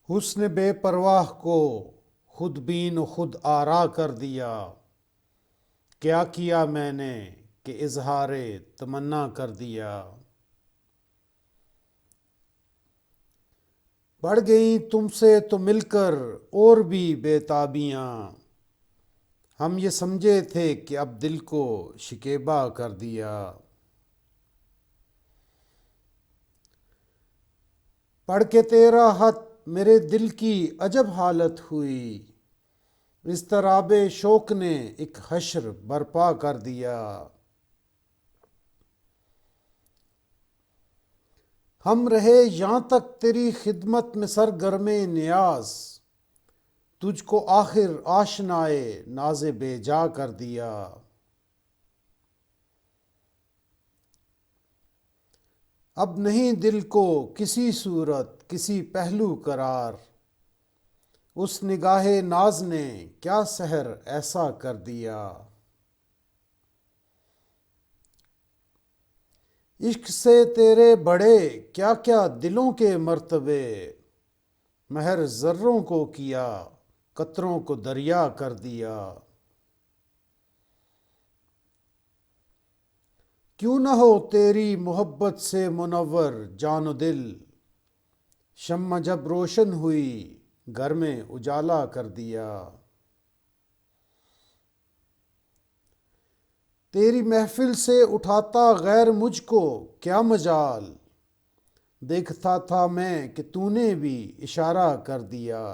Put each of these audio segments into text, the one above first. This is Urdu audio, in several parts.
حسن بے پرواہ کو خود بین و خود آرا کر دیا، کیا میں نے کہ اظہار تمنا کر دیا۔ بڑھ گئیں تم سے تو مل کر اور بھی بے تابیاں، ہم یہ سمجھے تھے کہ اب دل کو شکیبا کر دیا۔ پڑھ کے تیرا خط میرے دل کی عجب حالت ہوئی، اضطراب شوق نے ایک حشر برپا کر دیا۔ ہم رہے یہاں تک تیری خدمت میں سرگرم نیاز، تجھ کو آخر آشنائے ناز بے جا کر دیا۔ اب نہیں دل کو کسی صورت کسی پہلو قرار، اس نگاہ ناز نے کیا سحر ایسا کر دیا۔ عشق سے تیرے بڑے کیا کیا دلوں کے مرتبے، مہر ذروں کو کیا قطروں کو دریا کر دیا۔ کیوں نہ ہو تیری محبت سے منور جان و دل، شمع جب روشن ہوئی گھر میں اجالا کر دیا۔ تیری محفل سے اٹھاتا غیر مجھ کو کیا مجال، دیکھتا تھا میں کہ تو نے بھی اشارہ کر دیا۔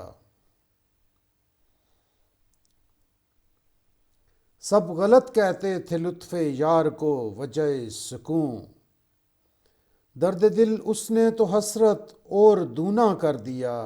سب غلط کہتے تھے لطف یار کو وجہ سکون، درد دل اس نے تو حسرت اور دونا کر دیا۔